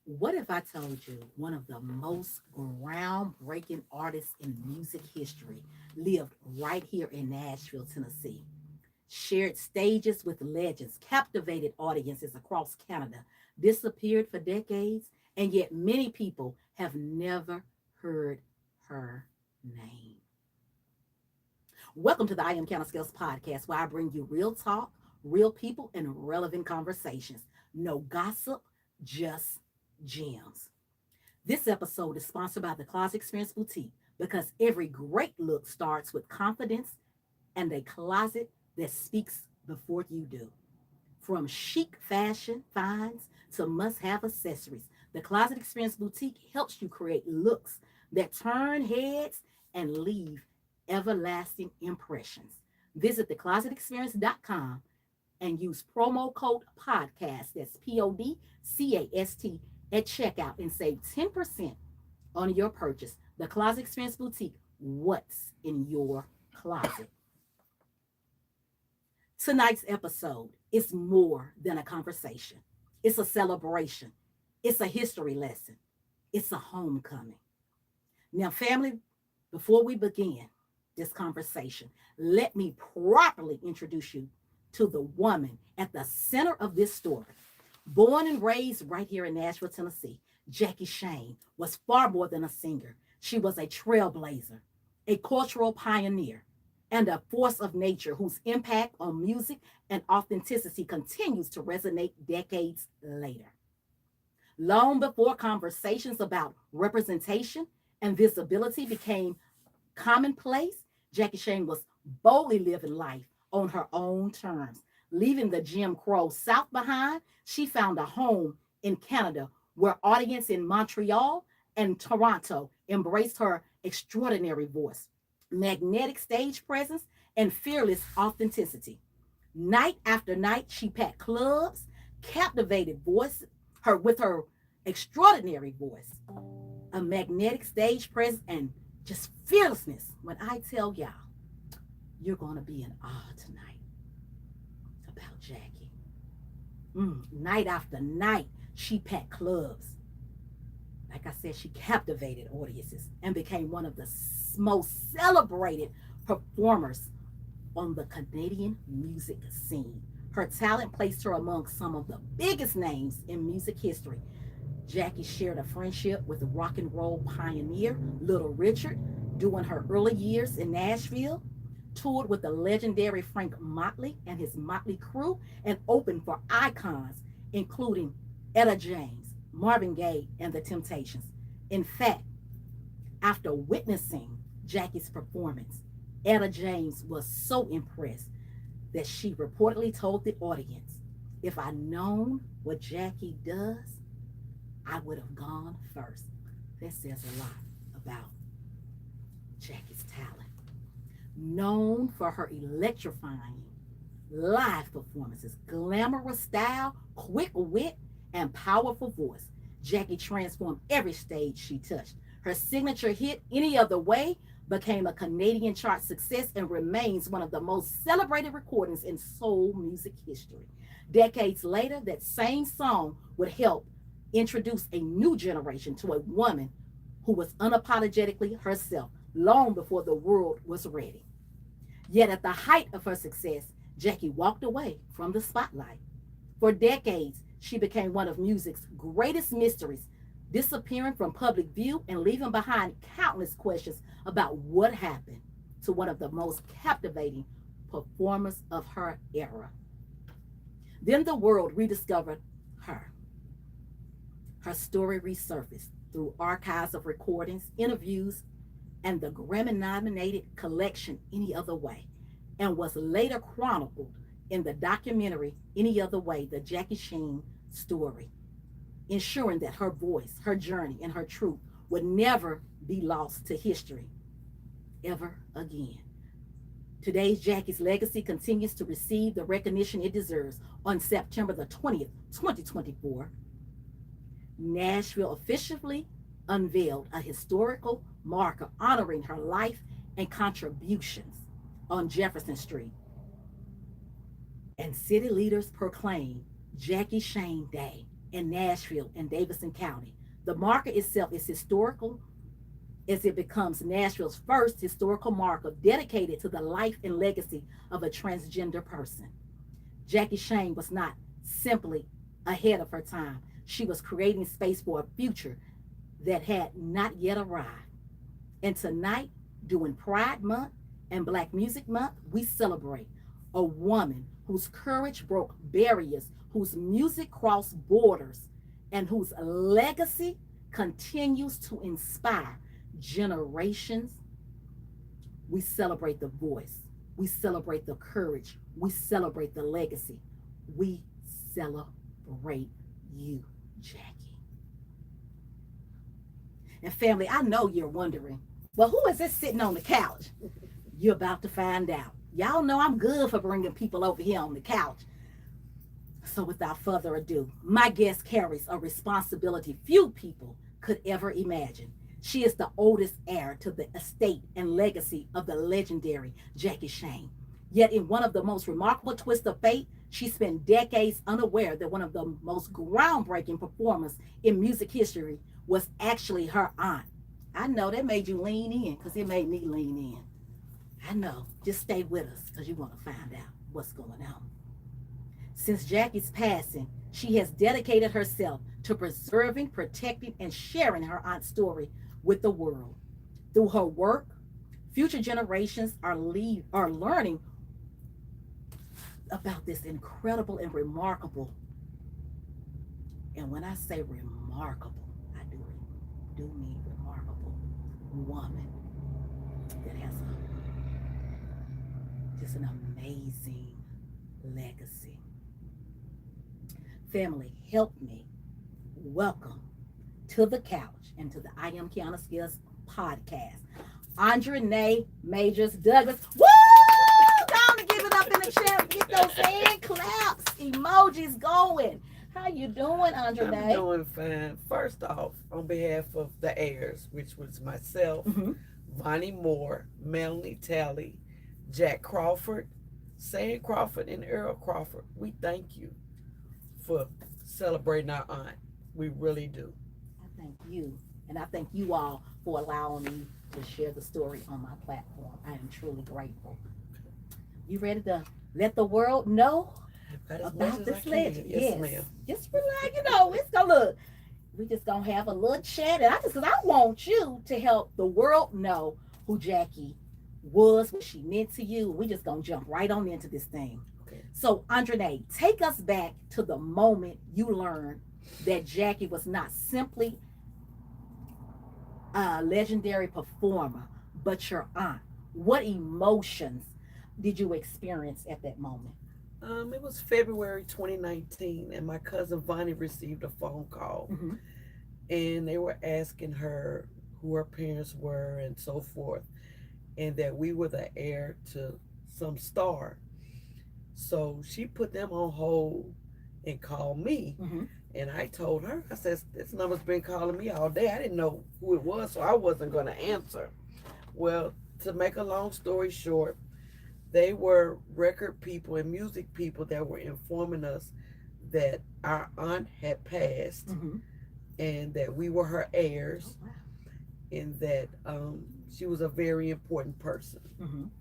What if I told you one of the most groundbreaking artists in music history lived right here in Nashville, Tennessee? Shared stages with legends, captivated audiences across Canada, disappeared for decades, and yet many people have never heard her name. Welcome to the I Am Qiana Scales podcast, where I bring you real talk, real people, and relevant conversations. No gossip, just gems. This episode is sponsored by the Closet Experience Boutique because every great look starts with confidence and a closet that speaks before you do. From chic fashion finds to must have accessories, the Closet Experience Boutique helps you create looks that turn heads and leave everlasting impressions. Visit theclosetexperience.com and use promo code podcast, that's PODCAST, at checkout and save 10% on your purchase. The Closet Experience Boutique, what's in your closet? Tonight's episode is more than a conversation. It's a celebration. It's a history lesson. It's a homecoming. Now, family, before we begin this conversation, let me properly introduce you to the woman at the center of this story. Born and raised right here in Nashville, Tennessee, Jackie Shane was far more than a singer. She was a trailblazer, a cultural pioneer, and a force of nature whose impact on music and authenticity continues to resonate decades later. Long before conversations about representation and visibility became commonplace, Jackie Shane was boldly living life on her own terms. Leaving the Jim Crow South behind, she found a home in Canada where audience in Montreal and Toronto embraced her extraordinary voice, magnetic stage presence, and fearless authenticity. Night after night, she packed clubs, captivated voice her with her extraordinary voice, a magnetic stage presence, and just fearlessness. When I tell y'all, you're gonna be in awe tonight about Jackie. Night after night, she packed clubs. Like I said, she captivated audiences and became one of the most celebrated performers on the Canadian music scene. Her talent placed her among some of the biggest names in music history. Jackie shared a friendship with rock and roll pioneer Little Richard during her early years in Nashville, toured with the legendary Frank Motley and his Motley crew, and opened for icons including Etta James, Marvin Gaye, and the Temptations. In fact, after witnessing Jackie's performance, Etta James was so impressed that she reportedly told the audience, "If I'd known what Jackie does, I would have gone first." That says a lot about Jackie's talent. Known for her electrifying live performances, glamorous style, quick wit, and powerful voice, Jackie transformed every stage she touched. Her signature hit, Any Other Way, became a Canadian chart success and remains one of the most celebrated recordings in soul music history. Decades later, that same song would help introduce a new generation to a woman who was unapologetically herself long before the world was ready. Yet at the height of her success, Jackie walked away from the spotlight. For decades, she became one of music's greatest mysteries, disappearing from public view and leaving behind countless questions about what happened to one of the most captivating performers of her era. Then the world rediscovered her. Her story resurfaced through archives of recordings, interviews, and the Grammy nominated collection Any Other Way, and was later chronicled in the documentary Any Other Way, the Jackie Shane story, ensuring that her voice, her journey, and her truth would never be lost to history ever again. Today's Jackie's legacy continues to receive the recognition it deserves. On September the 20th, 2024, Nashville officially unveiled a historical marker honoring her life and contributions on Jefferson Street. And city leaders proclaimed Jackie Shane Day, in Nashville and Davidson County. The marker itself is historical as it becomes Nashville's first historical marker dedicated to the life and legacy of a transgender person. Jackie Shane was not simply ahead of her time. She was creating space for a future that had not yet arrived. And tonight, during Pride Month and Black Music Month, we celebrate a woman whose courage broke barriers, whose music crossed borders, and whose legacy continues to inspire generations. We celebrate the voice. We celebrate the courage. We celebrate the legacy. We celebrate you, Jackie. And family, I know you're wondering, well, who is this sitting on the couch? You're about to find out. Y'all know I'm good for bringing people over here on the couch. So without further ado, my guest carries a responsibility few people could ever imagine. She is the oldest heir to the estate and legacy of the legendary Jackie Shane. Yet in one of the most remarkable twists of fate, she spent decades unaware that one of the most groundbreaking performers in music history was actually her aunt. I know that made you lean in because it made me lean in. I know. Just stay with us because you want to find out what's going on. Since Jackie's passing, she has dedicated herself to preserving, protecting, and sharing her aunt's story with the world. Through her work, future generations are learning about this incredible and remarkable, and when I say remarkable, I do mean remarkable woman that has just an amazing legacy. Family, help me welcome to the couch and to the I Am Qiana Scales podcast, Andrenee Majors-Douglas. Woo! Time to give it up in the chat. Get those hand claps, emojis going. How you doing, Andrenee? I'm doing fine. First off, on behalf of the heirs, which was myself, Vonnie Moore, Melanie Talley, Jack Crawford, Sam Crawford, and Earl Crawford, we thank you for celebrating our aunt. We really do. I thank you, and I thank you all for allowing me to share the story on my platform. I am truly grateful. You ready to let the world know about this legend? Yes, ma'am. Just relax, it's gonna look. We just gonna have a little chat, and because I want you to help the world know who Jackie was, what she meant to you. We just gonna jump right on into this thing. Okay. So, Andrenee, take us back to the moment you learned that Jackie was not simply a legendary performer, but your aunt. What emotions did you experience at that moment? It was February 2019, and my cousin Vonnie received a phone call, and they were asking her who her parents were and so forth, and that we were the heir to some star. So she put them on hold and called me. And I told her, I said, this number's been calling me all day. I didn't know who it was, so I wasn't going to answer. Well, to make a long story short, they were record people and music people that were informing us that our aunt had passed and that we were her heirs and that she was a very important person.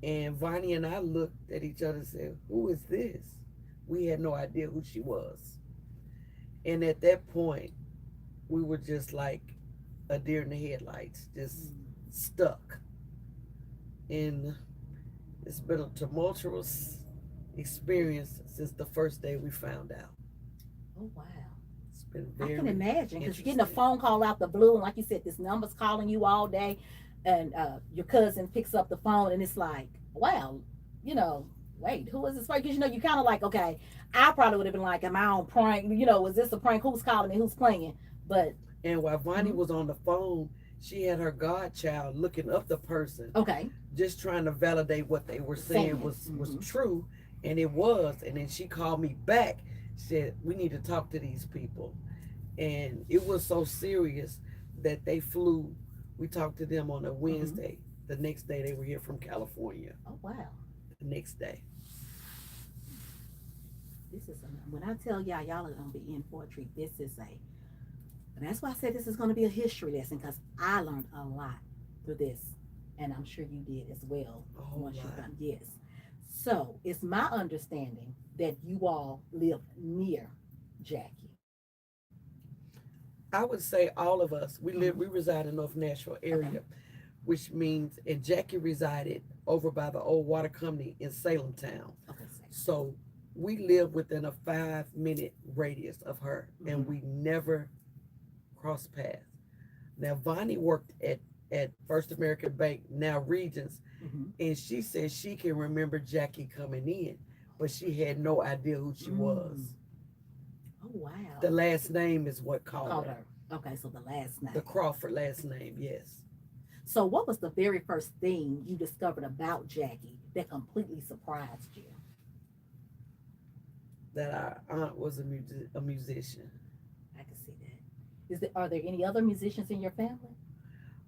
And Vonnie and I looked at each other and said, who is this? We had no idea who she was. And at that point, we were just like a deer in the headlights, just stuck. And it's been a tumultuous experience since the first day we found out. Oh, wow. It's been very I can imagine, because you're getting a phone call out the blue, and like you said, this number's calling you all day, and your cousin picks up the phone, and it's like, wow, wait, who is this? Because you kind of like, okay, I probably would have been like, am I on prank? Was this a prank? Who's calling me? Who's playing? But and while Vonnie was on the phone, she had her godchild looking up the person, just trying to validate what they were saying was true, and it was. And then she called me back, said, we need to talk to these people. And it was so serious that they flew. We talked to them on a Wednesday. The next day they were here from California. Oh, wow. The next day. This is when I tell y'all, y'all are gonna be in for a treat. This is a, and that's why I said this is gonna be a history lesson because I learned a lot through this, and I'm sure you did as well. A whole Once you lot. come, yes. So it's my understanding that you all live near Jackie. I would say all of us. Mhm. We reside in North Nashville Okay. area, which means and Jackie resided over by the old water company in Salem Town. Okay. Say. So we live within a 5 minute radius of her, and Mm-hmm. we never crossed paths. Now Vonnie worked at First American Bank, now Regions, Mm-hmm. and she said she can remember Jackie coming in, but she had no idea who she Mm. was. Oh The wow. last name is what called Called her. her. Okay, so the last The name. Crawford last name, yes. So what was the very first thing you discovered about Jackie that completely surprised you? That our aunt was a musician. I can see that. Is there are there any other musicians in your family?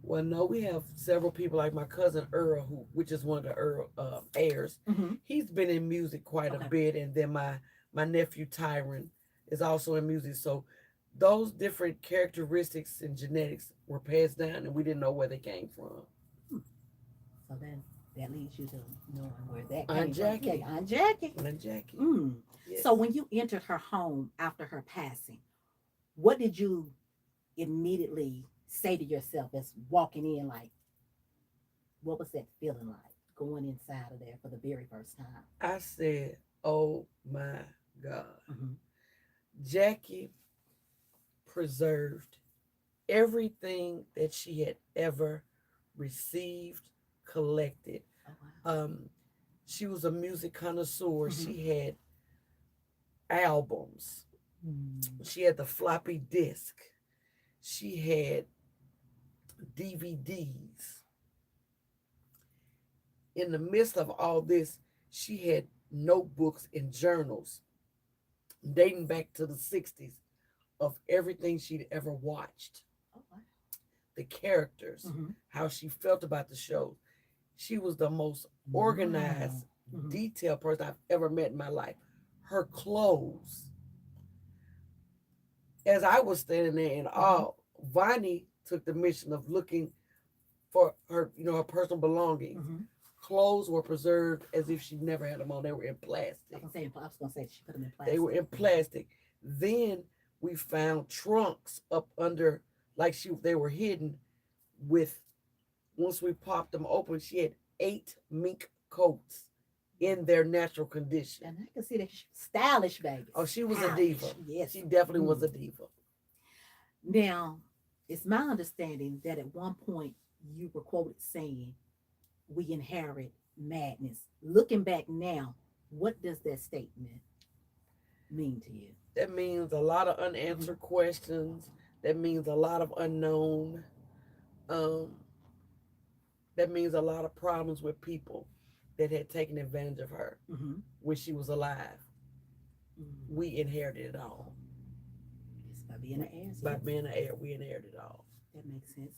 Well, no, we have several people like my cousin Earl, who which is one of the Earl heirs. Mm-hmm. He's been in music quite a Okay. bit, and then my nephew Tyron is also in music. So those different characteristics and genetics were passed down, and we didn't know where they came from. Hmm. So then that leads you to knowing where that Aunt came from. Yeah, Jackie, Aunt Jackie. Aunt Jackie, Mm. So yes. when you entered her home after her passing, what did you immediately say to yourself as walking in? Like, what was that feeling like going inside of there for the very first time? I said, "Oh my God, Mm-hmm. Jackie preserved everything that she had ever received, collected. Oh wow. Um, she was a music connoisseur. Mm-hmm. She had albums. Mm. She had the floppy disk. She had DVDs. In the midst of all this, she had notebooks and journals dating back to the 60s of everything she'd ever watched, Oh wow. the characters, Mm-hmm. how she felt about the show. She was the most Wow. organized, Mm-hmm. detailed person I've ever met in my life. Her clothes, as I was standing there in Mm-hmm. awe, Vonnie took the mission of looking for her, her personal belongings. Mm-hmm. Clothes were preserved as if she never had them on. They were in I was plastic. gonna say, I was gonna say she put them in They were plastic. in plastic. Then we found trunks up under, like they were hidden with. Once we popped them open, she had 8 mink coats in their natural condition. And I can see that she's stylish, baby. Oh, she was a diva. Stylish. Yes. She definitely was Mm. a diva. Now, it's my understanding that at one point you were quoted saying, "We inherit madness." Looking back now, what does that statement mean to you? That means a lot of Mm-hmm. unanswered questions. That means a lot of unknown. Um, that means a lot of problems with people that had taken advantage of her Mm-hmm. when she was alive. Mm. We inherited it all. It's by being We, an ass, by yes. being an heir, we inherited it all. That makes sense.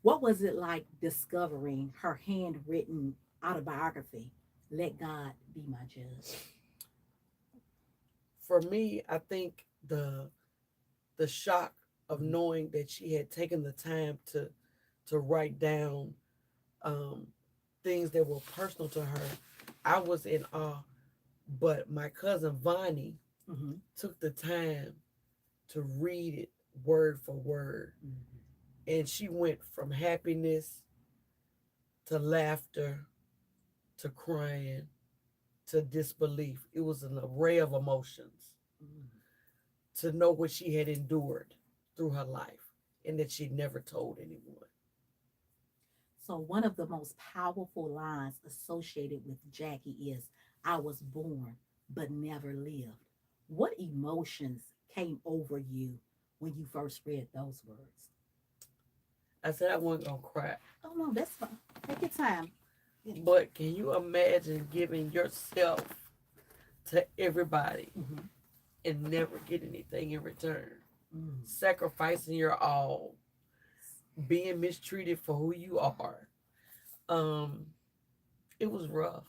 What was it like discovering her handwritten autobiography, Let God Be My Judge? For me, I think the shock of Mm-hmm. knowing that she had taken the time to write down um, things that were personal to her, I was in awe. But my cousin Vonnie Mm-hmm. took the time to read it word for word, Mm-hmm. and she went from happiness to laughter to crying to disbelief. It was an array of emotions Mm-hmm. to know what she had endured through her life and that she never told anyone. So, one of the most powerful lines associated with Jackie is, "I was born but never lived." What emotions came over you when you first read those words? I said I wasn't gonna cry, Oh, no, that's fine. Take your time. Yeah. but can you imagine giving yourself to everybody Mm-hmm. and never get anything in return? Mm. Sacrificing your all, being mistreated for who you are. Um, it was rough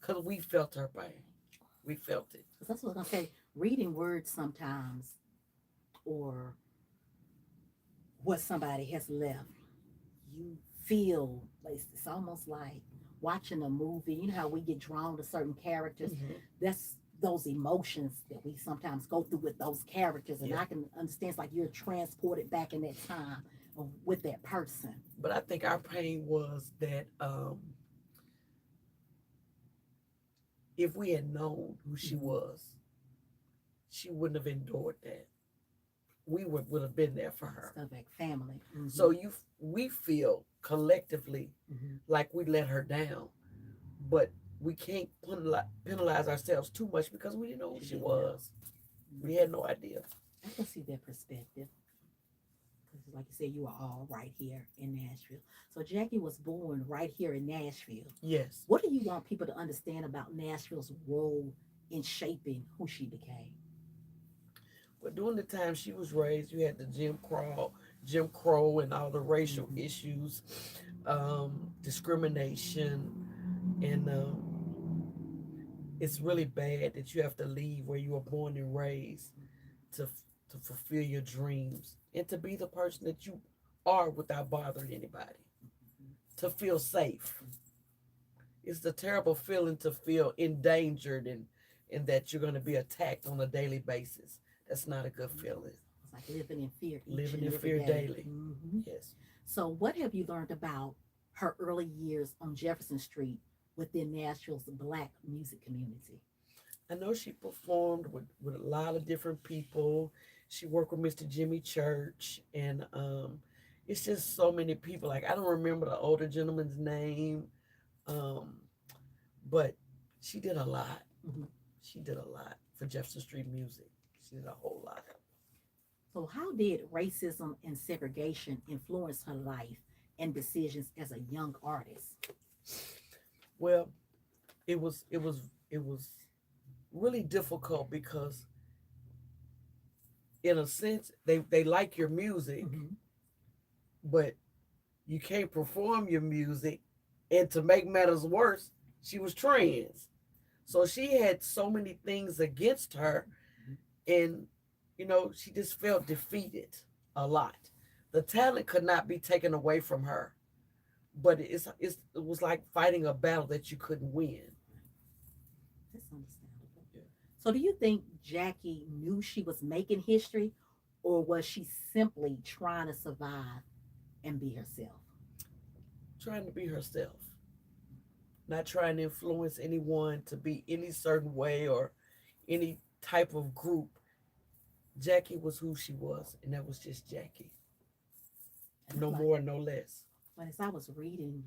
because we felt her pain. We felt it. Because that's what I'm gonna say. Reading words sometimes, or what somebody has left, you feel like it's almost like watching a movie. You know how we get drawn to certain characters. Hmm. That's those emotions that we sometimes go through with those characters, and Yeah. I can understand it's like you're transported back in that time with that person. But I think our pain was that if we had known who she Mm-hmm. was, she wouldn't have endured that. We would have been there for her. Stuff like family. Mm-hmm. So we feel collectively Mm-hmm. like we let her down, but we can't penalize ourselves too much because we didn't know who She she didn't know. was. We had no idea. I can see that perspective. Because, like you said, you are all right here in Nashville. So, Jackie was born right here in Nashville. Yes. What do you want people to understand about Nashville's role in shaping who she became? But during the time she was raised, you had the Jim Crow, and all the racial Mm-hmm. issues, discrimination, and it's really bad that you have to leave where you were born and raised to to fulfill your dreams and to be the person that you are without bothering anybody. To feel safe. It's the terrible feeling to feel endangered and that you're going to be attacked on a daily basis. That's not a good feeling. It's like living in fear each Living and in every fear day. daily. Mm-hmm. Yes. So, what have you learned about her early years on Jefferson Street within Nashville's Black music community? I know she performed with a lot of different people. She worked with Mr. Jimmy Church, and it's just so many people. Like I don't remember the older gentleman's name, um, but she did a lot. Mm-hmm. She did a lot for Jefferson Street music. She did a whole lot. So, how did racism and segregation influence her life and decisions as a young artist? Well, it was really difficult because in a sense they like your music, Mm-hmm. but you can't perform your music, and to make matters worse, she was trans. So she had so many things against her, and she just felt defeated a lot. The talent could not be taken away from her, but it was like fighting a battle that you couldn't win. That's understandable. So, do you think Jackie knew she was making history, or was she simply trying to survive and be herself? Trying to be herself, not trying to influence anyone to be any certain way or any type of group. Jackie was who she was, and that was just Jackie. And I'm No like, more, no less. when as I was reading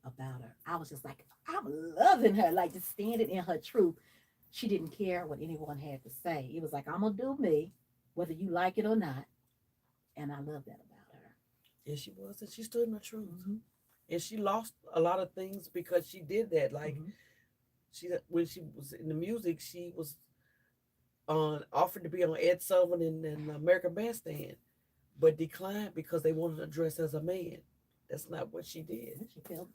about her, I was just like, I'm loving her, like just standing in her truth. She didn't care what anyone had to say. It was like, I'm gonna do me, whether you like it or not. And I love that about her. Yeah, she was, and she stood in the truth. Mm-hmm. And she lost a lot of things because she did that. Like Mm-hmm. she, when she was in the music, she was on offered to be on Ed Sullivan and American Bandstand, but declined because they wanted to dress as a man. That's not what she did. She felt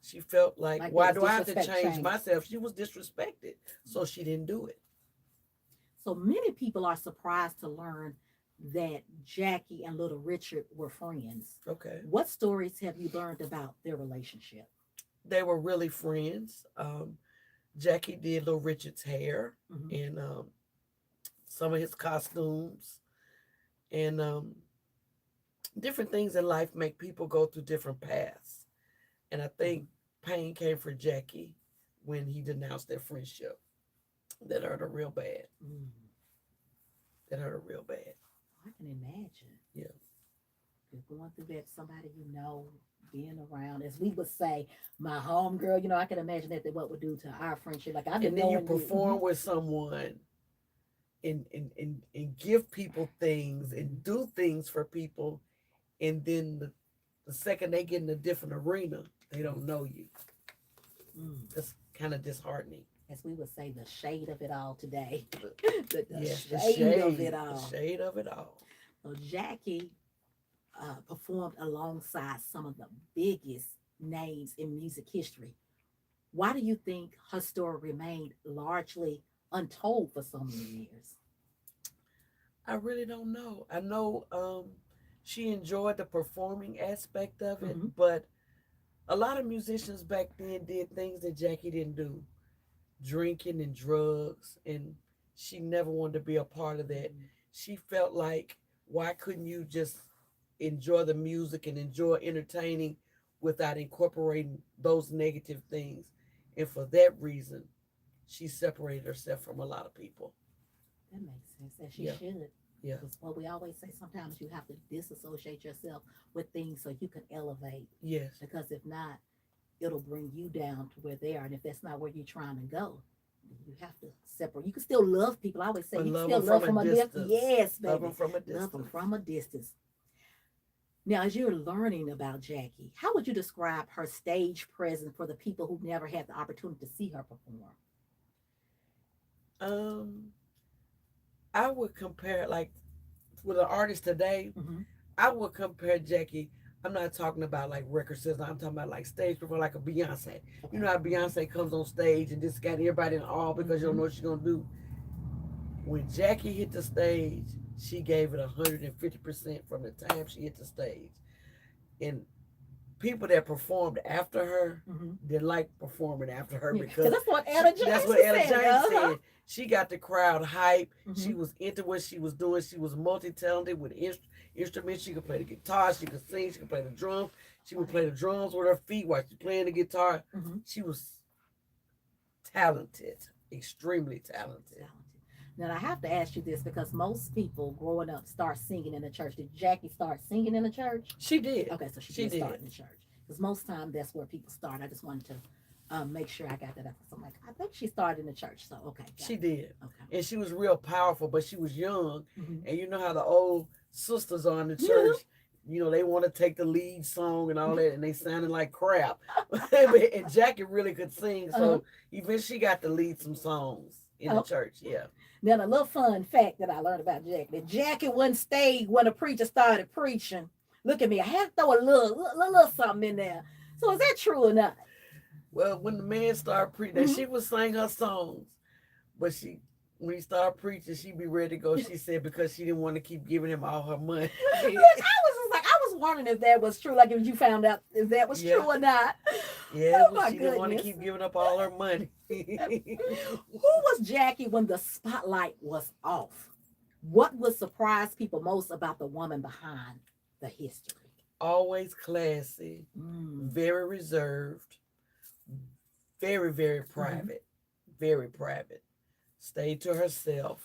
She felt like, like there why was do I have to disrespect change change. myself? She was disrespected, so she didn't do it. So many people are surprised to learn that Jackie and Little Richard were friends. Okay. What stories have you learned about their relationship? They were really friends. Jackie did Little Richard's hair Mm-hmm. and some of his costumes, and different things in life make people go through different paths. And I think Mm-hmm. pain came for Jackie when he denounced their friendship. That hurt her real bad. Mm. That hurt her real bad. I can imagine. Yeah. You're going through that, somebody you know, being around, as we would say, my home girl, I can imagine that what would do to our friendship. Like I've been And then you knowing you. perform with someone and give people things Mhm. and do things for people, and then the second they get in a different arena, they don't know you. Mm. That's kind of disheartening. As we would say, the shade of it all today. The Yes, the shade of shade, it the all. shade of it all. So Jackie performed alongside some of the biggest names in music history. Why do you think her story remained largely untold for so many years? I really don't know. I know she enjoyed the performing aspect of it, Hmm. but a lot of musicians back then did things that Jackie didn't do, drinking and drugs, and she never wanted to be a part of that. She felt like, why couldn't you just enjoy the music and enjoy entertaining without incorporating those negative things? And for that reason, she separated herself from a lot of people. That makes sense, and she Yeah, should. yeah, Because what we always say, sometimes you have to disassociate yourself with things so you can elevate. yes. Because if not, it'll bring you down to where they are. And if that's not where you're trying to go, you have to separate. You can still love people. I always say But you can love still them love from a from a distance. distance. Yes, Love them baby. from a Love them distance. from a distance. Now, as you're learning about Jackie, how would you describe her stage presence for the people who never had the opportunity to see her perform? Um, I would compare like with an artist today. Hmm. I would compare Jackie. I'm not talking about like record sales. I'm talking about like stage performer, like a Beyonce. You know Okay. how Beyonce comes on stage and just got everybody in awe because you don't Hmm. know what she's gonna do. When Jackie hit the stage, she gave it 150% from the time she hit the stage. And people that performed after her Hmm. didn't like performing after her Yeah, because because that's what Ella that's James what was Ella saying. James Uh-huh. said. She got the crowd hype. Hmm. She was into what she was doing. She was multi-talented with instruments. She could play the guitar. She could sing. She could play the drums. She would play the drums with her feet while she playing the guitar. Hmm. She was talented, extremely talented. Talented. Now I have to ask you this because most people growing up start singing in the church. Did Jackie start singing in the church? She did. Okay, so she She did start did. in the church. Because most time that's where people start. I just wanted to make sure I got that up. So I'm like, I think she started in the church. So okay, got She it. did. Okay. And she was real powerful, but she was young. Hmm. And you know how the old sisters are in the church, they want to take the lead song and all that, and they sounded like crap. And Jackie really could sing, Uh-huh. so eventually she got to lead some songs in the Oh, church. Yeah. now a little fun fact that I learned about Jackie. That Jackie wouldn't stay when a preacher started preaching. Look at me. I had to throw a little something in there. So is that true or not? Well, when the man started preaching, Hmm. she would sing her songs, but when he started preaching, she'd be ready to go. She said because she didn't want to keep giving him all her money. Look, I was just like, I was wondering if that was true. Like if you found out if that was Yeah. true or not. Yeah, Oh but my she didn't want to goodness. keep giving up all her money. Who was Jackie when the spotlight was off? What would surprise people most about the woman behind the history? Always classy, Mm. very reserved, very, very Hmm. private, very private. Stayed to herself,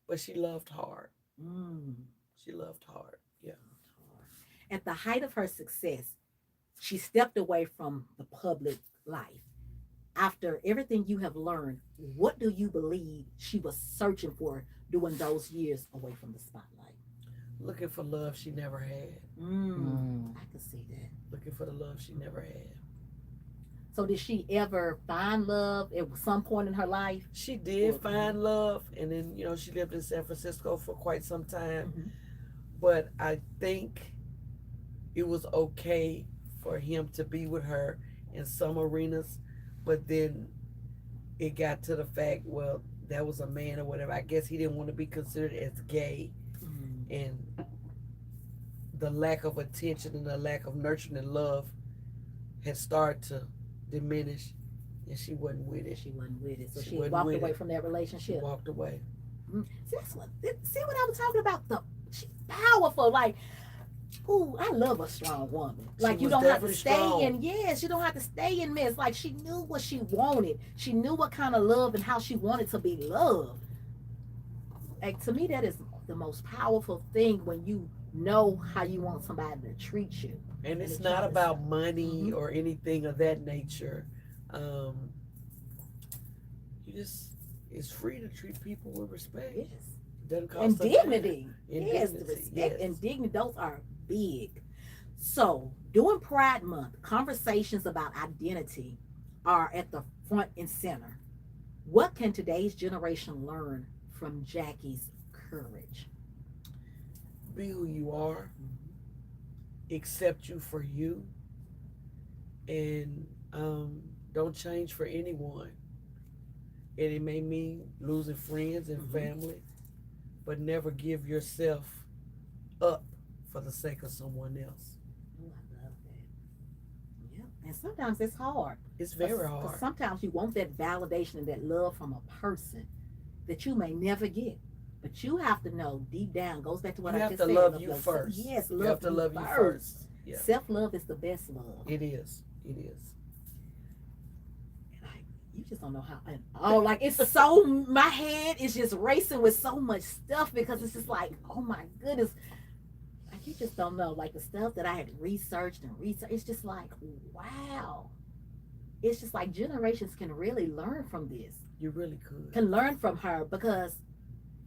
but she loved hard. Mm. She loved hard. Yeah. At the height of her success, she stepped away from the public life. After everything you have learned, what do you believe she was searching for during those years away from the spotlight? Looking for love she never had. I can see that. Looking for the love she never had. So, did she ever find love at some point in her life? She did Or, find love, and then, she lived in San Francisco for quite some time. mhm. But I think it was okay for him to be with her in some arenas, but then it got to the fact, well, that was a man or whatever. I guess he didn't want to be considered as gay, Mm. and the lack of attention and the lack of nurturing and love had started to diminish, and she wasn't with it. She wasn't with it. So She she had wasn't walked with away it. from that She relationship. walked away. Mm. See what I was talking about? She's powerful. Like, ooh, I love a strong woman. She Like you was don't have to definitely stay strong. in, yes, you don't have to stay in mess. Like she knew what she wanted. She knew what kind of love and how she wanted to be loved. Like to me, that is the most powerful thing when you know how you want somebody to treat you. And And it's it not try to about money mm-hmm. or anything of that nature. Um, you just, it's free to treat people with respect. Yes. It doesn't And cost a dime. dignity. And Yes, the dignity, respect yes. and dignity, those are big. So during Pride Month, conversations about identity are at the front and center. What can today's generation learn from Jackie's courage? Be who you are, accept you for you, and don't change for anyone. And it may mean losing friends and family, but never give yourself up for the sake of someone else. Oh, I love that. Yeah. And sometimes it's hard. It's very Because hard. sometimes you want that validation and that love from a person that you may never get. But you have to know deep down, goes back to what You I have just to said. love you first. Yes, You love have to you love you first. first. Yeah, Self love is the best love. it is. It is. Like, you just don't know how. And oh, like it's so, my head is just racing with so much stuff because it's just like, oh my goodness. Like, you just don't know. Like the stuff that I had researched and researched, it's just like, wow. It's just like generations can really learn from this, You really could. can learn from her because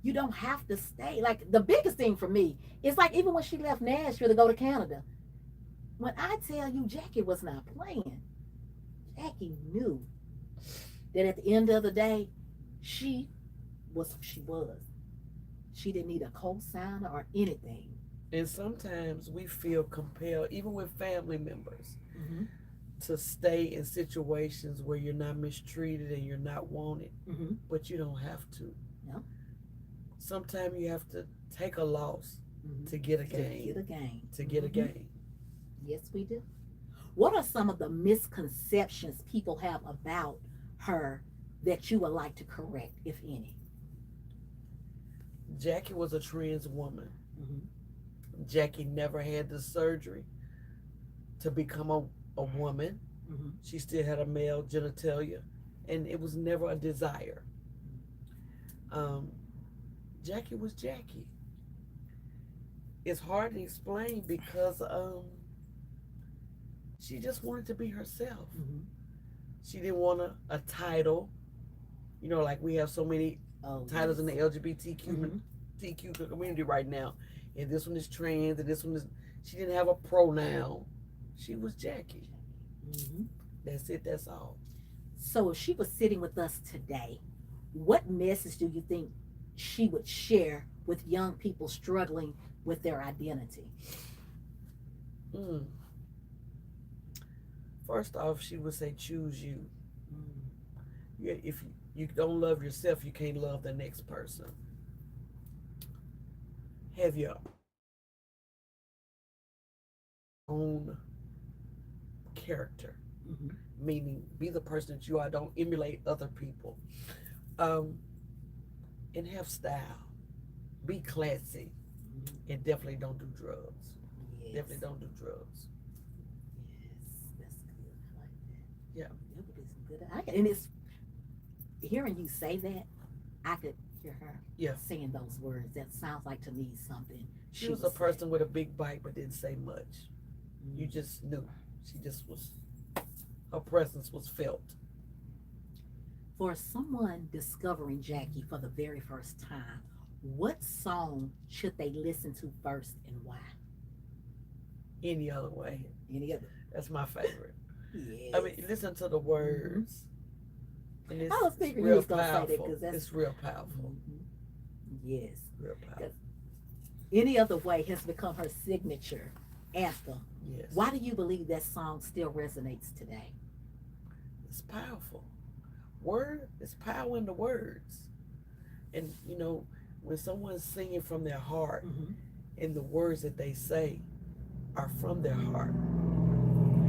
you don't have to stay. Like the biggest thing for me is like even when she left Nashville to go to Canada, when I tell you Jackie was not playing, Jackie knew that at the end of the day, she was who she was. She didn't need a co-signer or anything. And sometimes we feel compelled, even with family members, Mm-hmm. to stay in situations where you're not mistreated and you're not wanted. Mm-hmm. But you don't have to. No. Sometimes you have to take a loss Mm-hmm. to get a To get gain. a gain. To get a Mm-hmm. gain. Yes, we do. What are some of the misconceptions people have about her that you would like to correct, if any? Jackie was a trans woman. Mm-hmm. Jackie never had the surgery to become a woman. Mm-hmm. She still had a male genitalia, and it was never a desire. Um, Jackie was Jackie. It's hard to explain because she just wanted to be herself. Mm-hmm. She didn't want a title. You know, like we have so many titles in the LGBTQ TQ community right now. And this one is trans, and this one is. She didn't have a pronoun. She was Jackie. Mm-hmm. That's it. That's all. So, if she was sitting with us today, what message do you think she would share with young people struggling with their identity? Mm. First off, she would say, "Choose you." Mm. Yeah, if you don't love yourself, you can't love the next person. Have your own character, Mm-hmm. meaning be the person that you are. Don't emulate other people, um, and have style. Be classy, Mm-hmm. and definitely don't do drugs. Yes. Definitely don't do drugs. Yes, that's good. I like that. Yeah. That would be some good. And it's hearing you say that, I could hear her Yeah. saying those words. That sounds like to me something She was a would say. person with a big bite, but didn't say much. Mm. You just knew. She just was. Her presence was felt. For someone discovering Jackie for the very first time, what song should they listen to first and why? Any other way. Any other? That's my favorite. Yes. I mean, listen to the words. And it's I was thinking you real was gonna say that powerful. because that's It's real powerful. Mhm. Yes. Real powerful. Any Other Way has become her signature anthem. Yes. Why do you believe that song still resonates today? It's powerful. It's power in the words. And you know, when someone's singing from their heart Mm-hmm. and the words that they say are from their heart,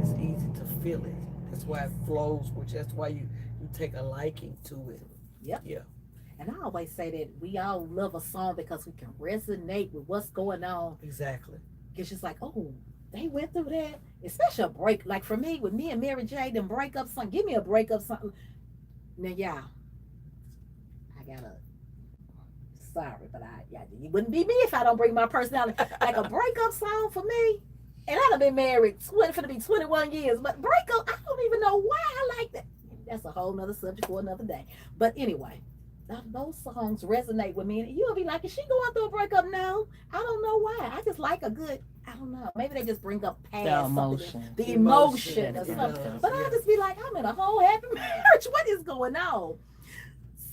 it's easy to feel it. That's why it flows, which that's why you take a liking to it. Yep. Yeah. And I always say that we all love a song because we can resonate with what's going on. Exactly. It's just like, oh, they went through that. Especially a break. Like for me, with me and Mary J, them breakup song. Give me a breakup song. Now, yeah, I gotta. Sorry, but it wouldn't be me if I don't bring my personality. Like a breakup song for me. And I'd have been married, finna be 21 years. But breakup, I don't even know why I like that. That's a whole nother subject for another day. But anyway, those songs resonate with me. And you'll be like, is she going through a breakup? No, I don't know why. I just like a good, I don't know. Maybe they just bring up past The emotion. something. The emotion or It something. does, But I'll yeah. just be like, I'm in a whole happy marriage. What is going on?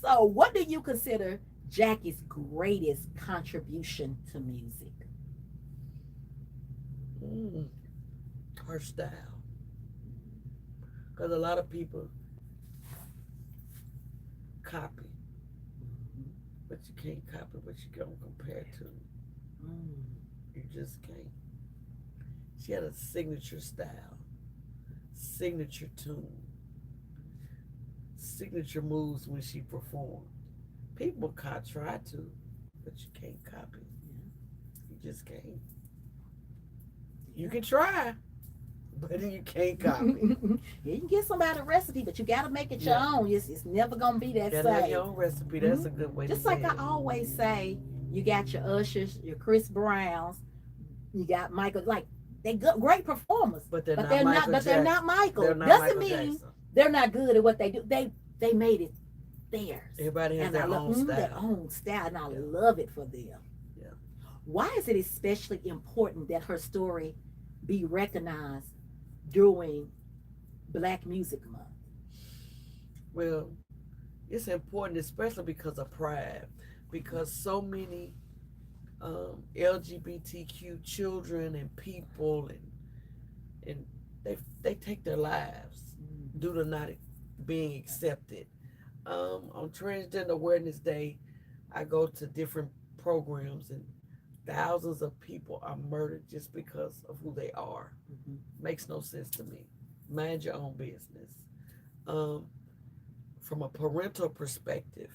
So, what do you consider Jackie's greatest contribution to music? Her style. Because a lot of people copy, but you can't copy what you don't compare to. Mm. You just can't. She had a signature style, signature tune, signature moves when she performed. People can't try to, but you can't copy. You just can't. You can try, but you can't copy. Yeah, you can get somebody a recipe, but you got to make it your Yeah. own. It's never going to be that You gotta have same. your own recipe. That's a good way Just to say like I it. always say, you got your Ushers, your Chris Browns, you got Michael. Like they good, great performers, But they're but not they're not. Michael But they're not Jackson. Michael. They're not Doesn't Michael mean Jackson. they're not good at what they do. They made it theirs. Everybody has And their I love own style. their own style, and I Yeah. love it for them. Yeah. Why is it especially important that her story be recognized during Black Music Month? Well, it's important, especially because of pride, because so many LGBTQ children and people and they take their lives due to not being accepted. On Transgender Awareness Day, I go to different programs and thousands of people are murdered just because of who they are. Mm-hmm. Makes no sense to me. Mind your own business. Um, from a parental perspective,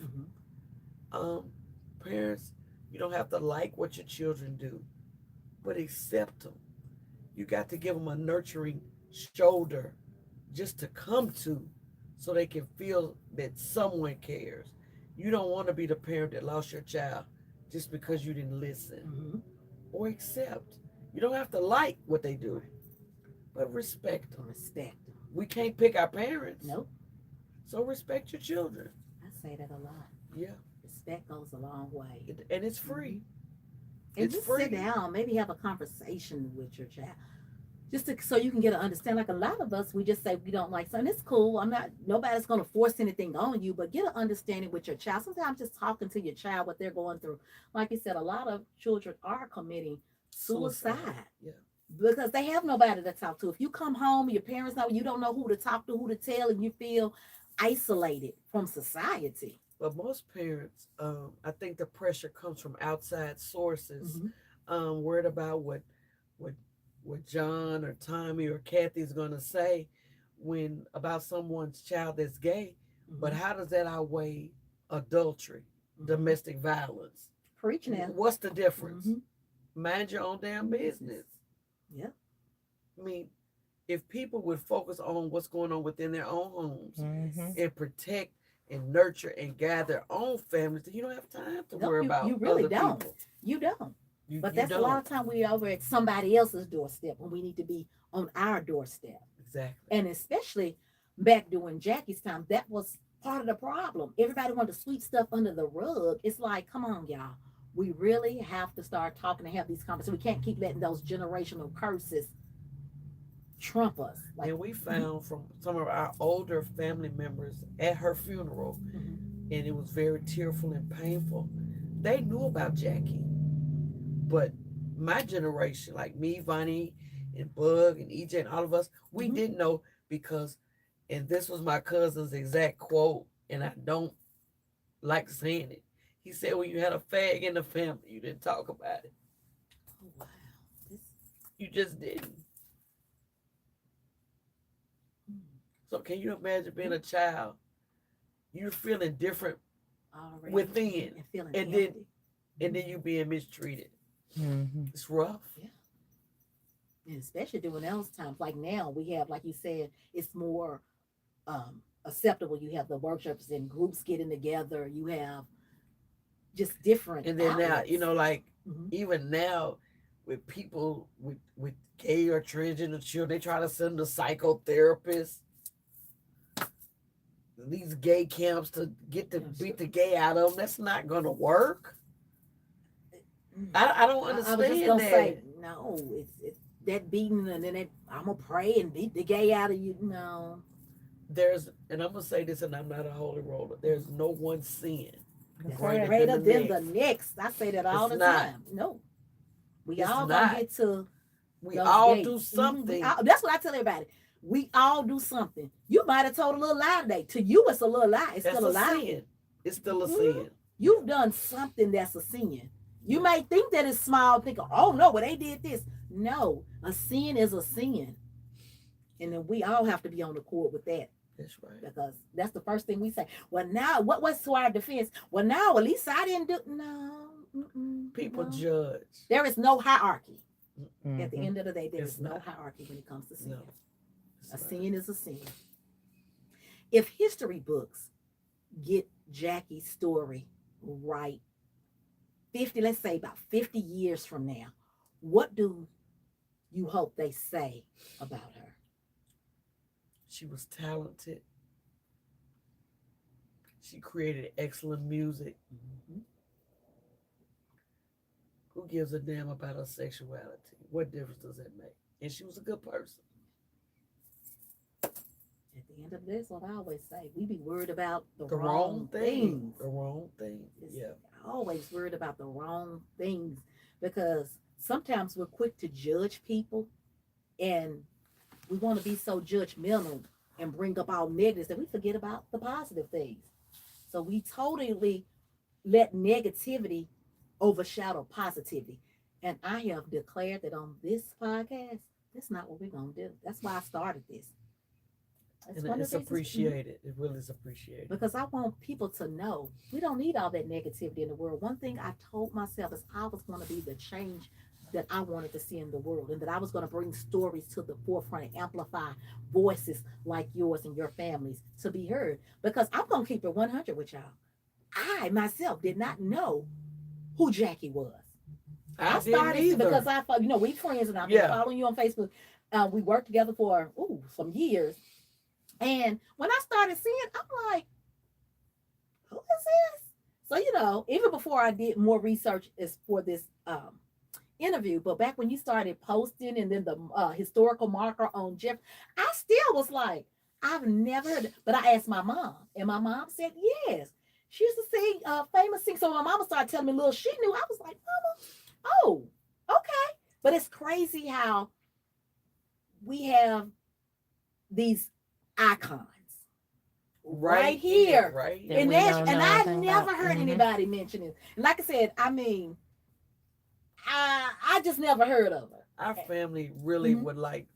parents, you don't have to like what your children do, but accept them. You got to give them a nurturing shoulder just to come to so they can feel that someone cares. You don't want to be the parent that lost your child just because you didn't listen or accept. You don't have to like what they do, but respect them. Respect them. We can't pick our parents. Nope. So respect your children. I say that a lot. Yeah. Respect goes a long way. And it's free. And It's just free. sit down, maybe have a conversation with your child. Just so you can get an understanding. Like a lot of us, we just say we don't like something. It's cool. Nobody's going to force anything on you, but get an understanding with your child. Sometimes just talking to your child, what they're going through. Like you said, a lot of children are committing suicide. Yeah. Because they have nobody to talk to. If you come home, your parents know you don't know who to talk to, who to tell, and you feel isolated from society. But most parents, I think the pressure comes from outside sources, worried about what John or Tommy or Kathy's gonna say when about someone's child that's gay. But how does that outweigh adultery, domestic violence? Preaching now. What's the difference? Mind your own damn business. Yeah. I mean, if people would focus on what's going on within their own homes and protect and nurture and guide their own families, then you don't have time to worry about you really other don't. people. You don't. But You that's a don't. lot of time we're over at somebody else's doorstep when we need to be on our doorstep. Exactly. And especially back during Jackie's time, that was part of the problem. Everybody wanted to sweep stuff under the rug. It's like, come on, y'all. We really have to start talking and have these conversations. We can't keep letting those generational curses trump us. Like, and we found from some of our older family members at her funeral, and it was very tearful and painful. They knew about Jackie, but my generation, like me, Vonnie, and Bug, and EJ, and all of us, we didn't know because, and this was my cousin's exact quote, and I don't like saying it. He said, when you had a fag in the family, you didn't talk about it. Oh, wow. You just didn't. So can you imagine being a child? You're feeling different already within, and feeling and empty. then you being mistreated. It's rough. Yeah. And especially during those times, like now, we have, like you said, it's more acceptable. You have the workshops and groups getting together. You have just different. And then outlets. now, like even now, with people with gay or transgender children, they try to send them to psychotherapists. These gay camps to beat the gay out of them. That's not going to work. I don't understand I was just gonna that. say, no, it's that beating, and then I'm gonna pray and beat the gay out of you. No, and I'm gonna say this, and I'm not a holy roller. There's no one sin greater than the next. I say that all the time. No, we all gonna get to. We all do something. That's what I tell everybody. We all do something. You might have told a little lie today. To you, it's a little lie. It's still a lie. Sin. It's still a sin. You've done something that's a sin. You may think that it's small, think, oh no, but they did this. No, a sin is a sin. And then we all have to be on the court with that. That's right. Because that's the first thing we say. Well, now, what's to our defense? Well, now, at least I didn't do, no. People no. judge. There is no hierarchy. Mm-hmm. At the end of the day, there It's is no not. hierarchy when it comes to sin. No, A sin is a sin. If history books get Jackie's story right, 50, let's say about 50 years from now, what do you hope they say about her? She was talented. She created excellent music. Mm-hmm. Who gives a damn about her sexuality? What difference does that make? And she was a good person. At the end of this, what I always say, we be worried about the wrong things. The wrong thing. Yeah. Always worried about the wrong things because sometimes we're quick to judge people and we want to be so judgmental and bring up all negatives that we forget about the positive things. So we totally let negativity overshadow positivity. And I have declared that on this podcast, that's not what we're going to do. That's why I started this. And it's appreciated. It really is appreciated. Because I want people to know we don't need all that negativity in the world. One thing I told myself is I was going to be the change that I wanted to see in the world, and that I was going to bring stories to the forefront and amplify voices like yours and your families to be heard. Because I'm going to keep it 100 with y'all. I myself did not know who Jackie was. I started because I thought, we friends, and I've been following you on Facebook. We worked together for some years. And when I started seeing, I'm like, who is this? So, even before I did more research as for this interview, but back when you started posting and then the historical marker on Jeff, I still was like, I've never heard it. But I asked my mom, and my mom said, yes. She used to sing famous sing. So my mama started telling me little she knew. I was like, Mama, oh, okay. But it's crazy how we have these icons right here. Right. And I never heard anybody mention it. And like I said, I just never heard of her. Our family really would like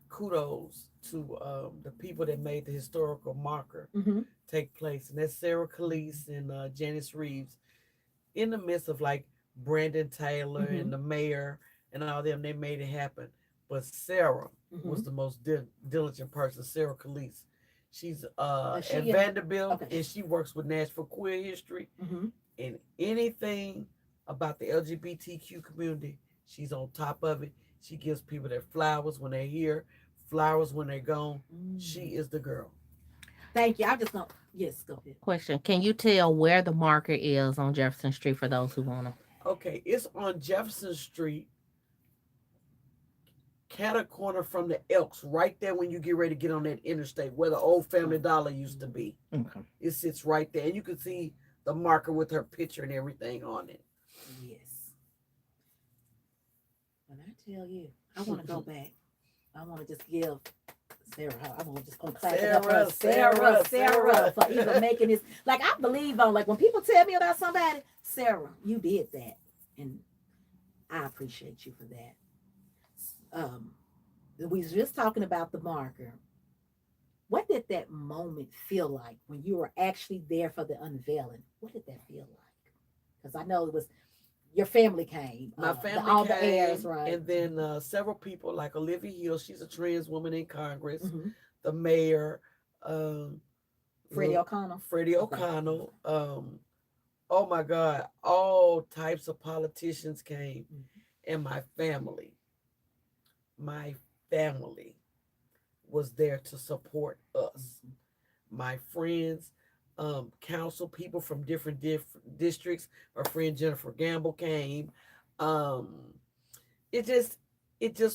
kudos to the people that made the historical marker take place. And that's Sarah Calise and Janice Reeves. In the midst of like Brandon Taylor and the mayor and all them, they made it happen. But Sarah was the most diligent person, Sarah Calise. She's at Vanderbilt, and she works with Nashville Queer History. And anything about the LGBTQ community, she's on top of it. She gives people their flowers when they're here, flowers when they're gone. She is the girl. Thank you. I just don't. Yes, go ahead. Question: can you tell where the marker is on Jefferson Street for those who want to? Okay, it's on Jefferson Street, catty corner from the Elks, right there when you get ready to get on that interstate where the old Family Dollar used to be. Okay. It sits right there, and you can see the marker with her picture and everything on it. Yes. When I tell you, I want to go back. I want to just give Sarah. I want to just clap it up for Sarah for even making this. Like I believe on. Like when people tell me about somebody, Sarah, you did that, and I appreciate you for that. We was just talking about the marker. What did that moment feel like when you were actually there for the unveiling? What did that feel like? Because I know it was your family came. My family all came, the heirs, right? And then several people like Olivia Hill, she's a trans woman in Congress, the mayor, Freddie O'Connell. Oh my God, all types of politicians came, and my family was there to support us. My friends, council people from different districts. My friend Jennifer Gamble came. It just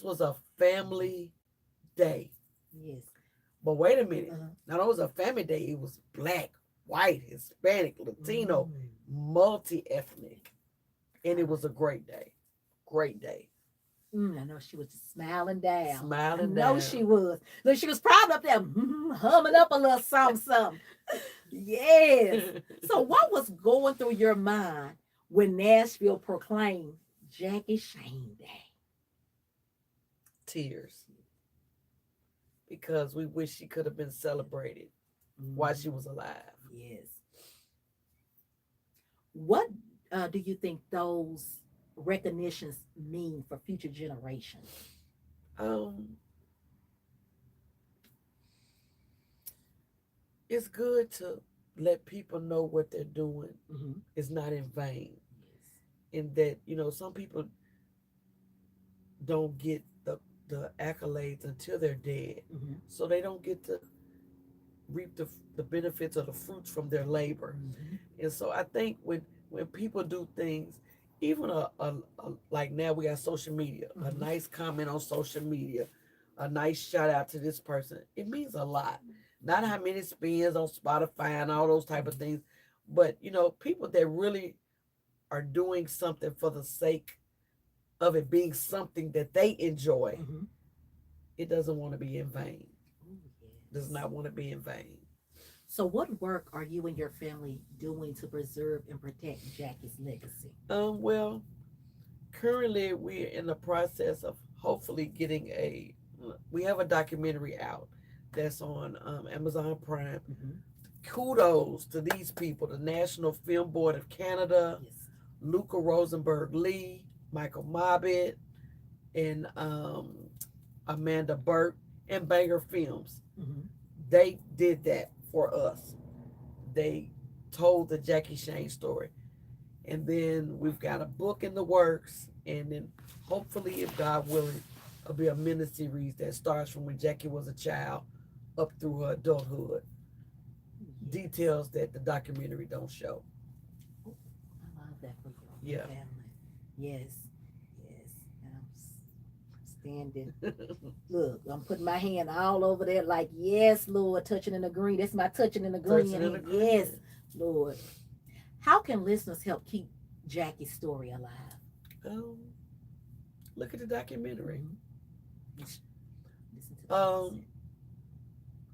was a family day. Yes. But wait a minute. Not only was a family day, it was Black, white, Hispanic, Latino, multi-ethnic. And it was a great day. Great day. I know she was just smiling down. Smiling I know down. she was. Look, she was proud up there, humming up a little something. Yes. So, what was going through your mind when Nashville proclaimed Jackie Shane Day? Tears. Because we wish she could have been celebrated while she was alive. Yes. What do you think those recognitions mean for future generations? Um, it's good to let people know what they're doing Mm-hmm. is not in vain. Yes. And that, some people don't get the accolades until they're dead. Mm-hmm. So they don't get to reap the benefits or the fruits from their labor. Mm-hmm. And so I think when people do things, even like now we got social media, a Mhm. nice comment on social media, a nice shout out to this person, it means a lot. Not how many spins on Spotify and all those type of things, but people that really are doing something for the sake of it being something that they enjoy, Mm-hmm. it doesn't want to be in vain. Oh, Does yes. not want to be in vain. So, what work are you and your family doing to preserve and protect Jackie's legacy? Well, currently we're in the process of hopefully getting we have a documentary out that's on Amazon Prime. Mm-hmm. Kudos to these people, the National Film Board of Canada, Yes. Luca Rosenberg Lee, Michael Mobbitt, and Amanda Burke, and Banger Films. Mm-hmm. They did that for us. They told the Jackie Shane story. And then we've got a book in the works. And then hopefully, if God willing, it'll be a mini series that starts from when Jackie was a child up through her adulthood. Yes. Details that the documentary don't show. Oh, I love that for you and Yeah. your family. Yes. Yes. And I'm standing. Look, I'm putting my hand all over there, like, yes, Lord, touching and agreeing. That's my touching and agreeing. Touching and And agreeing. yes, Lord. How can listeners help keep Jackie's story alive? Um, Look at the documentary. Mhm. Listen to the Um,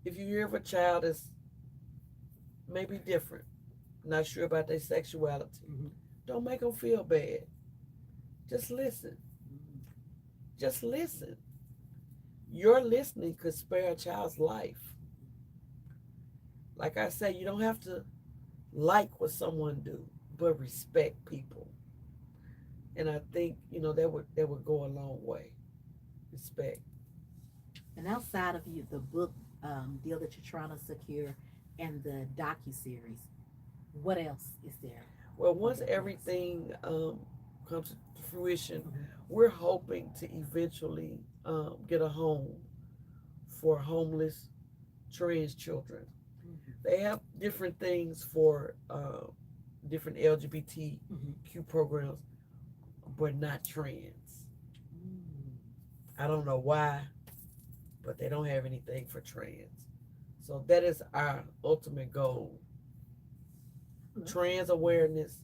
if you hear of a child that's maybe different, not sure about their sexuality, Mhm. don't make them feel bad. Just listen. Mhm. Just listen. Your listening could spare a child's life. Like I say, you don't have to like what someone do, but respect people. And I think that would go a long way. Respect. And outside of you, the book deal that you're trying to secure and the docu-series, what else is there? Well, once everything comes to fruition, Mhm. we're hoping to eventually get a home for homeless trans children. Mhm. They have different things for different LGBTQ Mhm. programs, but not trans. Mm. I don't know why, but they don't have anything for trans. So that is our ultimate goal. Love Trans awareness,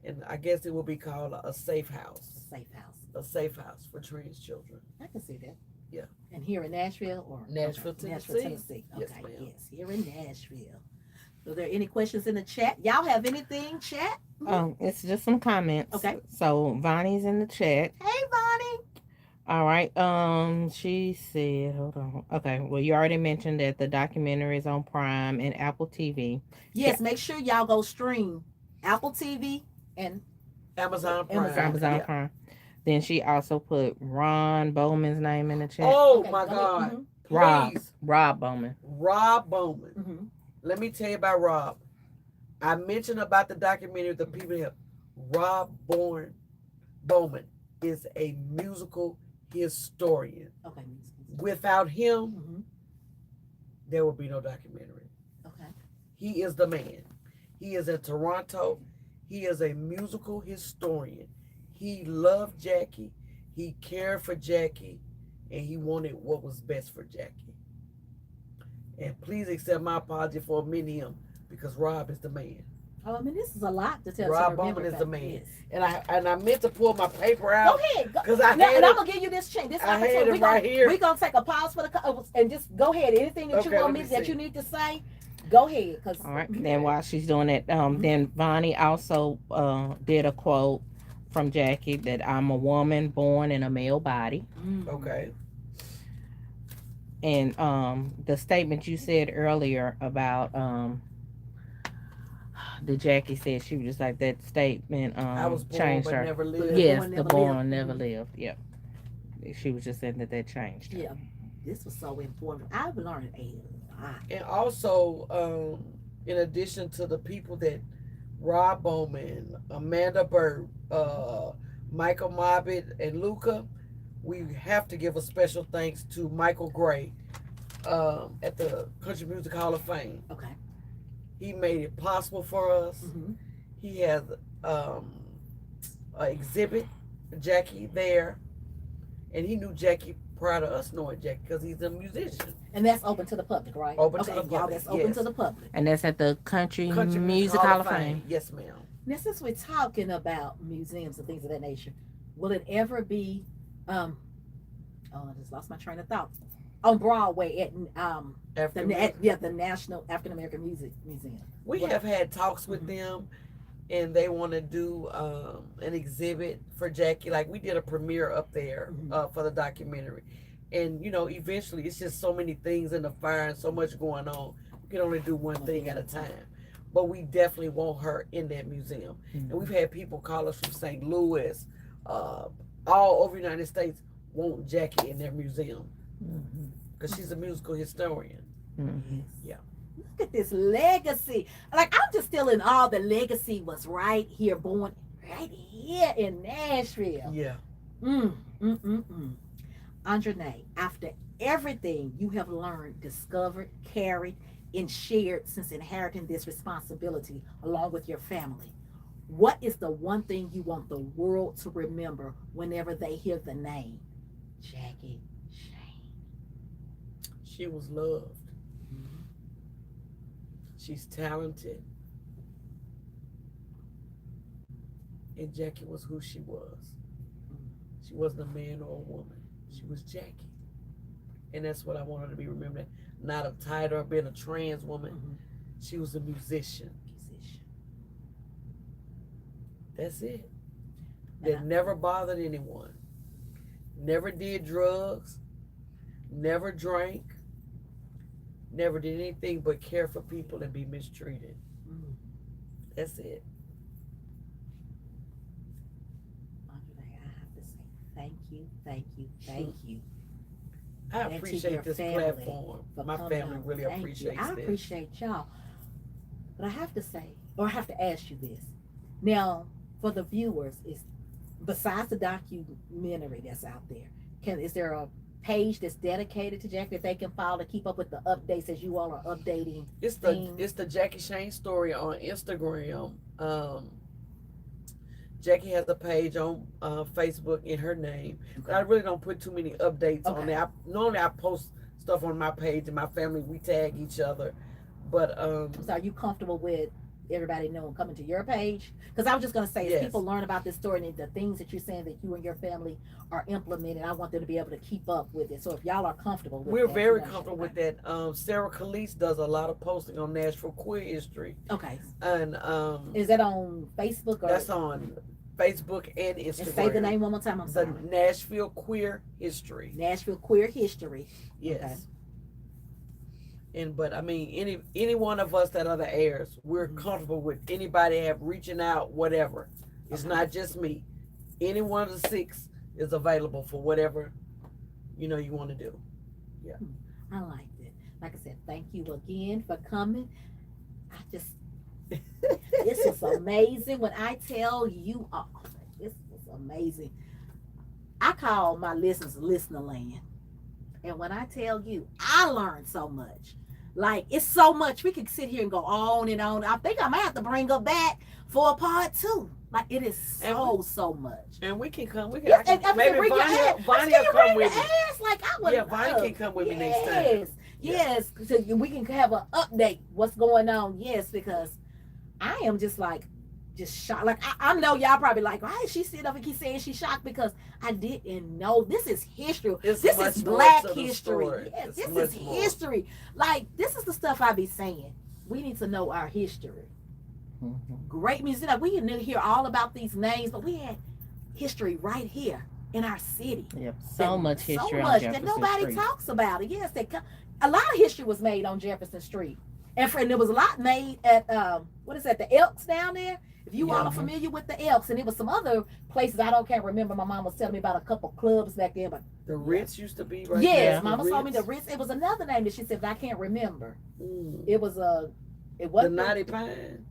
and I guess it will be called a safe a house. safe house. A safe house for trans children. I can see that. Yeah. And here in Nashville or Nashville, okay, Tennessee. Nashville, Tennessee. Yes, Okay, ma'am. yes, here in Nashville. So, are there any questions in the chat? Y'all have anything, chat? It's just some comments. Okay. So Vonnie's in the chat. Hey, Bonnie. All right. She said, hold on. Okay. Well, you already mentioned that the documentary is on Prime and Apple TV. Yes, make sure y'all go stream Apple TV and Amazon Prime. Amazon. Amazon Yeah. Prime. Then she also put Ron Bowman's name in the chat. Oh Okay, my go ahead. God. Mhm. Please. Rob Bowman. Rob Bowman. Mhm. Let me tell you about Rob. I mentioned about the documentary, the people here. Bowman is a musical historian. Okay. Without him, Mhm. there would be no documentary. Okay. He is the man. He is in Toronto. He is a musical historian. He loved Jackie. He cared for Jackie. And he wanted what was best for Jackie. And please accept my apology for omitting him because Rob is the man. Oh, I mean, this is a lot to tell. Rob to remember, Bowman is the but man. yes. And I meant to pull my paper Go out ahead. because I Now, had and I'm it. gonna give you this chance. This I had opportunity. it right here. We're gonna take a pause for and just go ahead. Anything that Okay, you want let me me that see. you need to say, go ahead. Cause All right. Then while she's doing it, then Vonnie also did a quote from Jackie that I'm a woman born in a male body. Okay. And the statement you said earlier about the Jackie said she was just like that statement I was born changed but her. never The lived. Yes, born the never born lived. never lived. Yep. She was just saying that changed her. Yeah, this was so important. I've learned a lot. And also, in addition to the people that Rob Bowman, Amanda Burt, Michael Mobbitt, and Luca, we have to give a special thanks to Michael Gray at the Country Music Hall of Fame. Okay. He made it possible for us. Mm-hmm. He has an exhibit, Jackie, there. And he knew Jackie prior to us knowing Jackie because he's a musician. And that's open to the public, right? Open to okay, the y'all, public, that's open yes. to the public. And that's at the Country Music Hall of Fame. Yes, ma'am. Now, since we're talking about museums and things of that nature, will it ever be, I just lost my train of thought, on Broadway at the National African American Music Museum? We have had talks with them, and they want to do an exhibit for Jackie. Like we did a premiere up there for the documentary, and eventually it's just so many things in the fire and so much going on. We can only do one thing at a time. But we definitely want her in that museum. And we've had people call us from St. Louis, all over the United States, want Jackie in their museum because she's a musical historian. Yeah. Look at this legacy. Like, I'm just still in awe. The legacy was right here, born right here in Nashville. Yeah. Andrenee, after everything you have learned, discovered, carried, and shared since inheriting this responsibility along with your family, what is the one thing you want the world to remember whenever they hear the name Jackie Shane? She was loved. She's talented. And Jackie was who she was. She wasn't a man or a woman. She was Jackie. And that's what I want her to be remembered. Not a title or being a trans woman. She was a musician. That's it. That never bothered anyone. Never did drugs. Never drank. Never did anything but care for people and be mistreated. That's it. Andrenee, I have to say thank you, thank you, thank you. I appreciate this platform. My family really appreciates this. I appreciate y'all. But I have to say, or I have to ask you this. Now, for the viewers, besides the documentary that's out there, is there a page that's dedicated to Jackie that they can follow to keep up with the updates as you all are updating? It's the Jackie Shane story on Instagram. Jackie has a page on Facebook in her name. But I really don't put too many updates on there. Normally I post stuff on my page and my family, we tag each other. But so are you comfortable with everybody knowing coming to your page? Because I was just going to say, as people learn about this story and the things that you're saying that you and your family are implementing, I want them to be able to keep up with it. So if y'all are comfortable with we're that, very comfortable with that. Sarah Khalees does a lot of posting on Nashville queer history. Okay. And is that on Facebook? Or that's on Facebook and Instagram. And say the name one more time. I'm sorry. The Nashville Queer History. Nashville Queer History. Yes. Okay. But I mean, any one of us that are the heirs, we're comfortable with anybody reaching out, whatever. It's not just me. Any one of the 6 is available for whatever you want to do. Yeah. I like that. Like I said, thank you again for coming. This was amazing. When I tell you, this was amazing. I call my listeners listener land. And when I tell you, I learned so much. Like, it's so much. We could sit here and go on and on. I think I might have to bring her back for a part 2. Like, it is so much. And we can come. Maybe Vonnie will come with me. Vonnie can come with me next time. Yes. So we can have an update. What's going on? Yes, because I am just shocked. Like I know y'all probably like, why is she sitting up and keep saying she's shocked? Because I didn't know. This is history. It's this much is more Black to the history. story. Yes, It's this much is more. history. Like this is the stuff I be saying. We need to know our history. Great music. Like, we didn't hear all about these names, but we had history right here in our city. Yep. So much history on that Jefferson nobody Street. talks about it. Yes, a lot of history was made on Jefferson Street, and there was a lot made at what is that? The Elks down there. If you all are familiar with the Elks, and it was some other places can't remember. My mom was telling me about a couple clubs back there, but the Ritz used to be right yes, there. Mama told me the Ritz. It was another name that she said, but I can't remember. It was it the wasn't Naughty Pine.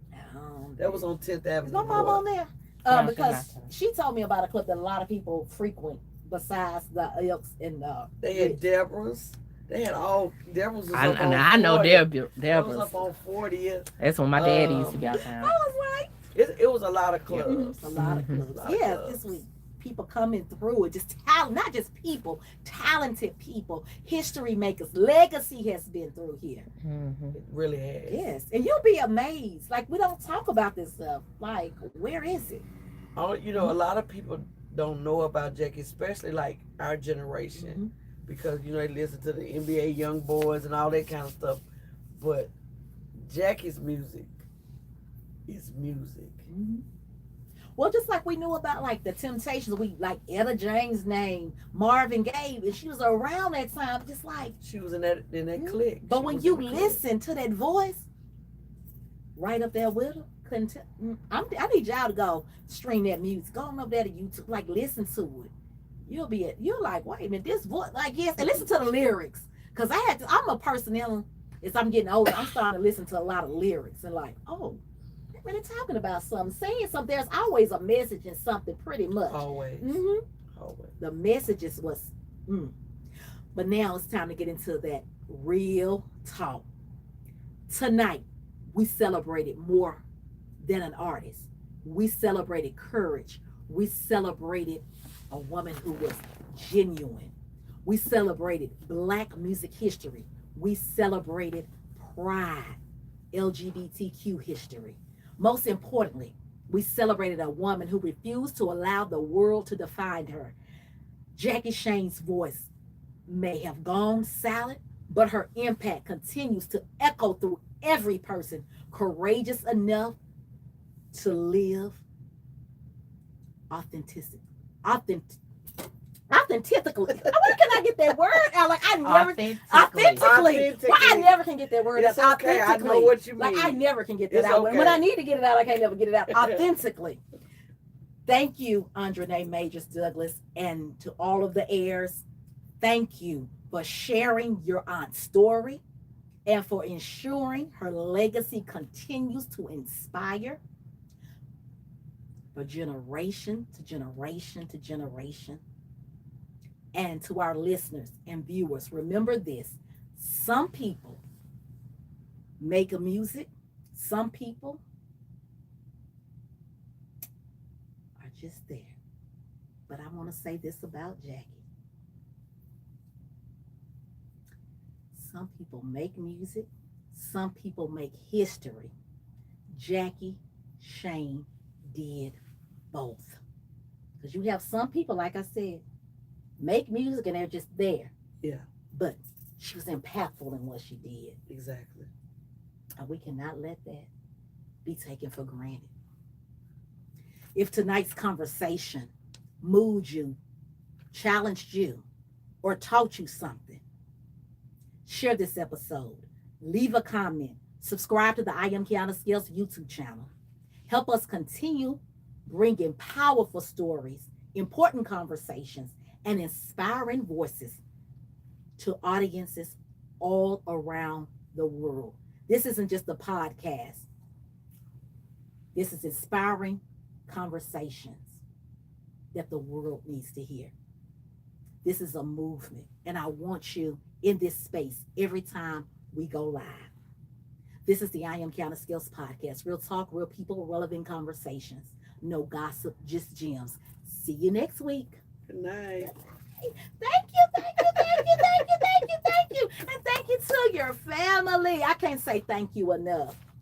That was on 10th Avenue. Is my mom on there? No, Because she told me about a club that a lot of people frequent besides the Elks and they had Deborah's. They had all Deborah's. I know Deborah's. Deborah's. Up on 40th. That's when my daddy used to be out town. I was like, it was a lot of clubs. a lot of clubs. Yeah, this week people coming through it, just talent, not just people, talented people, history makers. Legacy has been through here. It really has. Yes, and you'll be amazed. Like we don't talk about this stuff. Like where is it? Oh, a lot of people don't know about Jackie, especially like our generation, because they listen to the NBA young boys and all that kind of stuff. But Jackie's music is music. Well, just like we knew about like the Temptations, we like Etta James' name, Marvin Gaye, and she was around that time, just like she was in that clique. But when you listen to that voice, right up there with her, I need y'all to go stream that music. Go on up there to YouTube, like listen to it. You're like, wait a minute, this voice, like yes, and listen to the lyrics. Cause I'm a person as I'm getting older, I'm starting to listen to a lot of lyrics and like, oh, they're really talking about something, saying something. There's always a message in something, pretty much. Always. Always. The messages was, but now it's time to get into that real talk. Tonight, we celebrated more than an artist. We celebrated courage. We celebrated a woman who was genuine. We celebrated Black music history. We celebrated pride, LGBTQ history. Most importantly, we celebrated a woman who refused to allow the world to define her. Jackie Shane's voice may have gone silent, but her impact continues to echo through every person courageous enough to live authentically. Where can I get that word out? Like I never authentically. Well, I never can get that word it's out. Okay, authentically. I know what you mean. Like I never can get that it's out. Okay. When I need to get it out, I can't never get it out. Authentically. Thank you, Andrenee Majors-Douglas, and to all of the heirs. Thank you for sharing your aunt's story and for ensuring her legacy continues to inspire for generation to generation to generation. And to our listeners and viewers, remember this: some people make a music, some people are just there. But I want to say this about Jackie. Some people make music, some people make history. Jackie Shane did both. Because you have some people, like I said, make music and they're just there. Yeah. But she was impactful in what she did. Exactly. And we cannot let that be taken for granted. If tonight's conversation moved you, challenged you, or taught you something, share this episode. Leave a comment. Subscribe to the I Am Qiana Scales YouTube channel. Help us continue bringing powerful stories, important conversations, and inspiring voices to audiences all around the world. This isn't just a podcast. This is inspiring conversations that the world needs to hear. This is a movement, and I want you in this space every time we go live. This is the I Am Qiana Scales podcast. Real talk, real people, relevant conversations. No gossip, just gems. See you next week. Good night. Thank you. And thank you to your family. I can't say thank you enough.